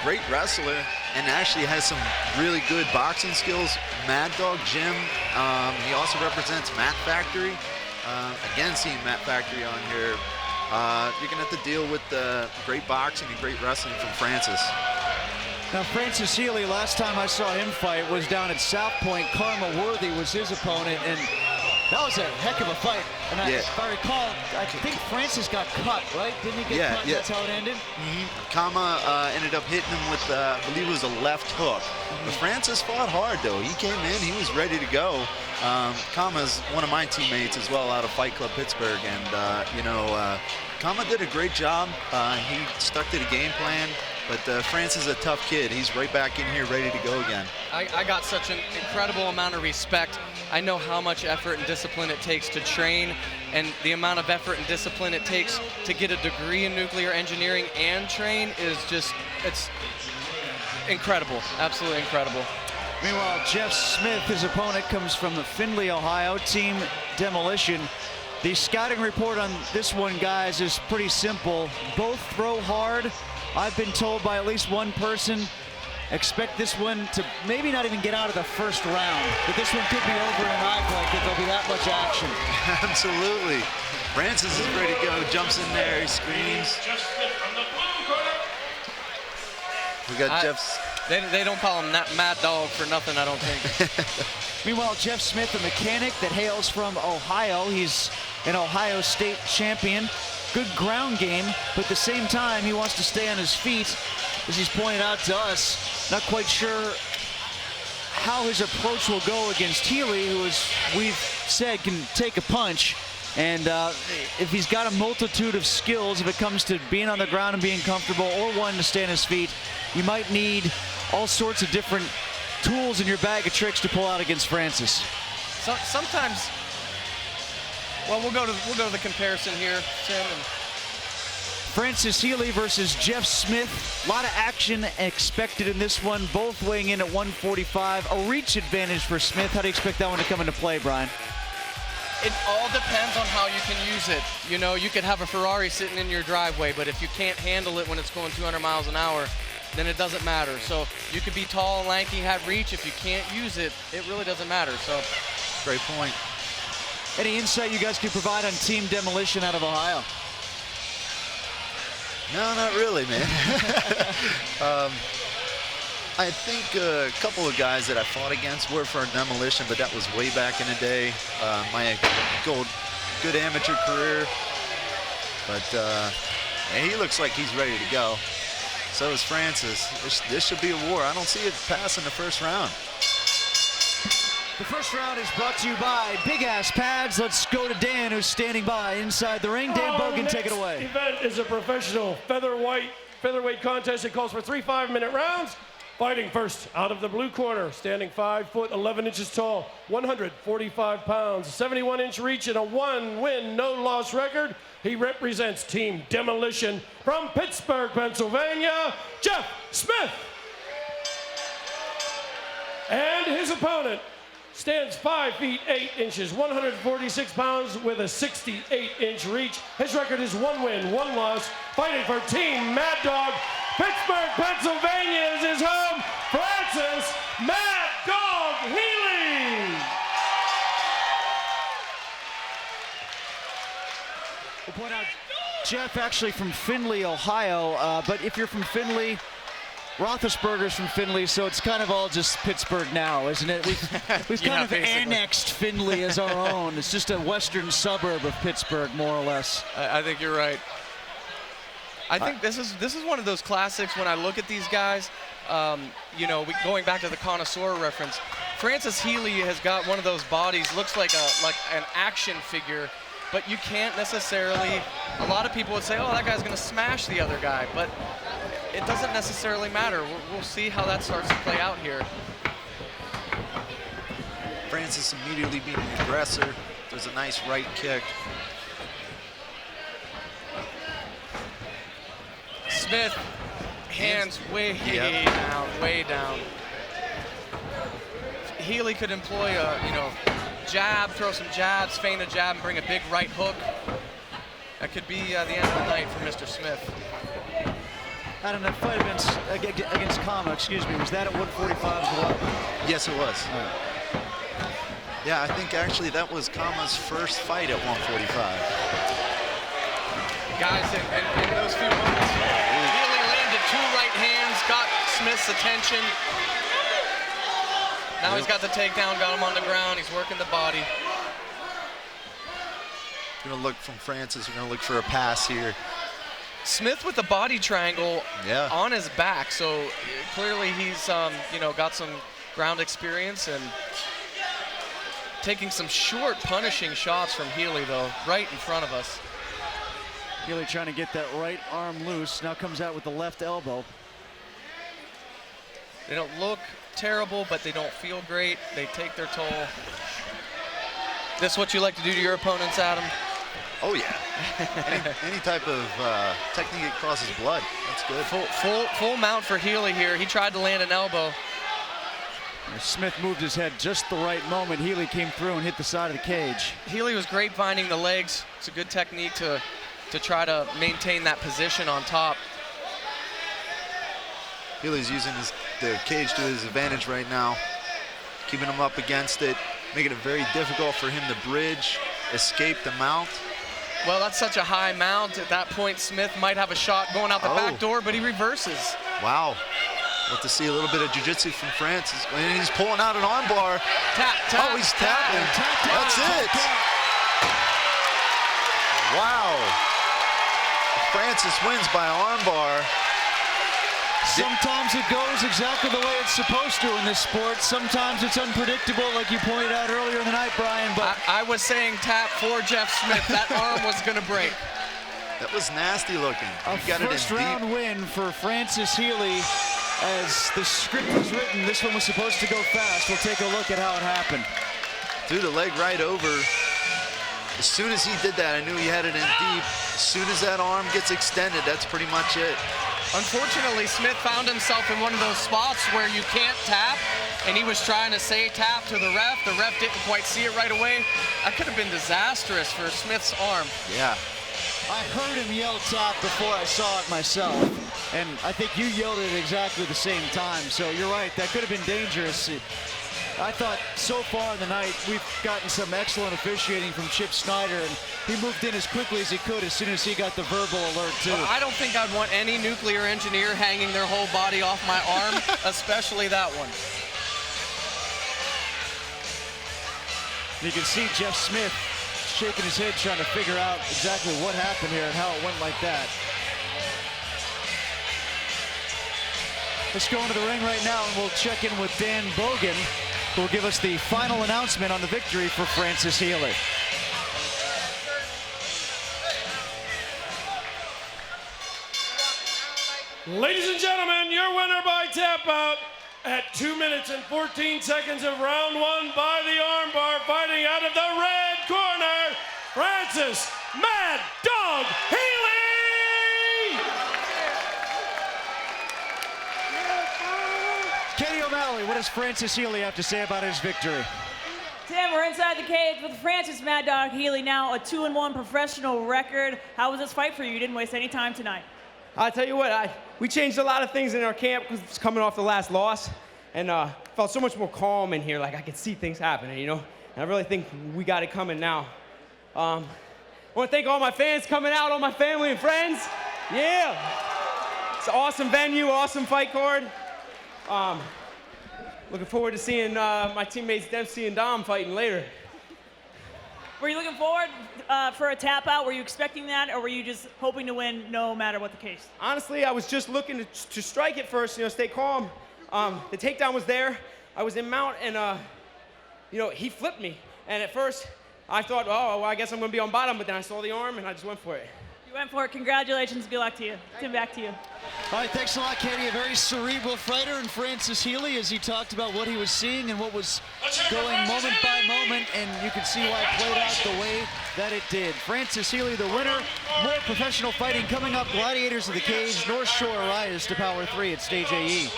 Great wrestler, and actually has some really good boxing skills. Mad Dog Jim, he also represents Mat Factory. Again, seeing Mat Factory on here, you're gonna have to deal with great boxing and great wrestling from Francis. Now, Francis Healy, last time I saw him fight was down at South Point. Karma Worthy was his opponent, and that was a heck of a fight. And if I recall, I think Francis got cut, right? Didn't he get cut? That's how it ended? Kama ended up hitting him with, I believe it was a left hook. But Francis fought hard, though. He came in, he was ready to go. Kama's one of my teammates as well out of Fight Club Pittsburgh, and Kama did a great job. He stuck to the game plan. But Francis is a tough kid. He's right back in here ready to go again. I got such an incredible amount of respect. I know how much effort and discipline it takes to train, and the amount of effort and discipline it takes to get a degree in nuclear engineering and train is just, it's incredible, absolutely incredible. Meanwhile, Jeff Smith, his opponent, comes from the Findlay, Ohio, Team Demolition. The scouting report on this one, guys, is pretty simple. Both throw hard. I've been told by at least one person, expect this one to maybe not even get out of the first round, but this one could be over in an eye blanket. There'll be that much action. Absolutely. Francis is ready to go, jumps in there, he screams. We got Jeff's. They don't call him Mad Dog for nothing, I don't think. Meanwhile, Jeff Smith, a mechanic that hails from Ohio. He's an Ohio State champion. Good ground game, but at the same time, he wants to stay on his feet, as he's pointed out to us. Not quite sure how his approach will go against Healy, who, as we've said, can take a punch. And if he's got a multitude of skills, if it comes to being on the ground and being comfortable, or wanting to stay on his feet, you might need all sorts of different tools in your bag of tricks to pull out against Francis. Sometimes. Well, we'll go to the comparison here, Tim. Francis Healy versus Jeff Smith. A lot of action expected in this one. Both weighing in at 145. A reach advantage for Smith. How do you expect that one to come into play, Brian? It all depends on how you can use it. You know, you could have a Ferrari sitting in your driveway, but if you can't handle it when it's going 200 miles an hour, then it doesn't matter. So you could be tall, lanky, have reach. If you can't use it, it really doesn't matter. So, great point. Any insight you guys can provide on Team Demolition out of Ohio? No, not really, man. I think a couple of guys that I fought against were for Demolition, but that was way back in the day. My good amateur career. But he looks like he's ready to go. So is Francis. This should be a war. I don't see it passing the first round. The first round is brought to you by Big Ass Pads. Let's go to Dan, who's standing by inside the ring. Dan Bogan, take it away. The event is a professional featherweight contest. It calls for 3 5-minute rounds. Fighting first out of the blue corner, standing 5 foot 11 inches tall, 145 pounds, 71-inch reach, and a 1-win, no-loss record. He represents Team Demolition from Pittsburgh, Pennsylvania, Jeff Smith. And his opponent stands 5 feet 8 inches, 146 pounds with a 68-inch reach. His record is 1 win, 1 loss. Fighting for Team Mad Dog, Pittsburgh, Pennsylvania is his home, Francis Mad Dog Healy. We'll point out, Jeff actually from Findlay, Ohio, but if you're from Findlay, Roethlisberger's from Findlay, so it's kind of all just Pittsburgh now, isn't it? We've kind of annexed Findlay as our own. It's just a western suburb of Pittsburgh, more or less. I think you're right. I think this is one of those classics when I look at these guys. You know, going back to the connoisseur reference, Francis Healy has got one of those bodies, looks like an action figure, but you can't necessarily. A lot of people would say, "Oh, that guy's going to smash the other guy," but it doesn't necessarily matter. We'll see how that starts to play out here. Francis immediately being the aggressor. There's a nice right kick. Smith, hands way down, way down. Healy could employ a, jab, throw some jabs, feint a jab, and bring a big right hook. That could be the end of the night for Mr. Smith. Adam, that fight against Kama, excuse me, was that at 145 as well? Yes, it was. Yeah, I think actually that was Kama's first fight at 145. Guys, in those few moments, Healy landed 2 right hands, got Smith's attention. Now he's got the takedown, got him on the ground, he's working the body. Gonna look from Francis, we're gonna look for a pass here. Smith with the body triangle on his back, so clearly he's you know, got some ground experience and taking some short punishing shots from Healy though, right in front of us. Healy trying to get that right arm loose, now comes out with the left elbow. They don't look terrible, but they don't feel great. They take their toll. This is what you like to do to your opponents, Adam? Oh yeah, any type of technique that crosses blood, that's good. Full mount for Healy here. He tried to land an elbow. Smith moved his head just the right moment. Healy came through and hit the side of the cage. Healy was grapevine the legs. It's a good technique to try to maintain that position on top. Healy's using the cage to his advantage right now, keeping him up against it, making it very difficult for him to bridge, escape the mount. Well, that's such a high mount. At that point, Smith might have a shot going out the back door, but he reverses. Wow. Love to see a little bit of jiu-jitsu from Francis. And he's pulling out an armbar. Tap. Oh, he's tapping. That's it. Wow. Francis wins by armbar. Sometimes it goes exactly the way it's supposed to in this sport. Sometimes it's unpredictable, like you pointed out earlier in the night, Brian. But I was saying tap for Jeff Smith. That arm was going to break. That was nasty looking. A first-round win for Francis Healy. As the script was written, this one was supposed to go fast. We'll take a look at how it happened. Threw the leg right over. As soon as he did that, I knew he had it in deep. As soon as that arm gets extended, that's pretty much it. Unfortunately, Smith found himself in one of those spots where you can't tap, and he was trying to say tap to the ref. The ref didn't quite see it right away. That could have been disastrous for Smith's arm. Yeah. I heard him yell tap before I saw it myself, and I think you yelled it at exactly the same time, so you're right, that could have been dangerous. I thought so far in the night we've gotten some excellent officiating from Chip Snyder, and he moved in as quickly as he could as soon as he got the verbal alert too. Well, I don't think I'd want any nuclear engineer hanging their whole body off my arm, especially that one. You can see Jeff Smith shaking his head trying to figure out exactly what happened here and how it went like that. Let's go into the ring right now and we'll check in with Dan Bogan, who will give us the final announcement on the victory for Francis Healy. Ladies and gentlemen, your winner by tap out at 2 minutes and 14 seconds of round 1 by the armbar, fighting out of the red corner, Francis Mad Dog Healy! Katie O'Malley, what does Francis Healy have to say about his victory? Tim, we're inside the cage with Francis Mad Dog Healy, now a 2-1 professional record. How was this fight for you? You didn't waste any time tonight. I'll tell you what, we changed a lot of things in our camp because it's coming off the last loss, and felt so much more calm in here, like I could see things happening, you know? And I really think we got it coming now. I want to thank all my fans coming out, all my family and friends. Yeah! It's an awesome venue, awesome fight card. Looking forward to seeing my teammates Dempsey and Dom fighting later. Were you looking forward for a tap out? Were you expecting that, or were you just hoping to win no matter what the case? Honestly, I was just looking to strike it first, you know, stay calm. The takedown was there. I was in mount, and you know, he flipped me. And at first, I thought, oh, well, I guess I'm going to be on bottom, but then I saw the arm, and I just went for it. You went for it. Congratulations. Good luck to you. Tim, back to you. All right, thanks a lot, Katie. A very cerebral fighter in Francis Healy as he talked about what he was seeing and what was going moment by moment, and you can see why it played out the way that it did. Francis Healy, the winner. More professional fighting coming up. Gladiators of the Cage, North Shore Rise to Power 3 at Stage AE.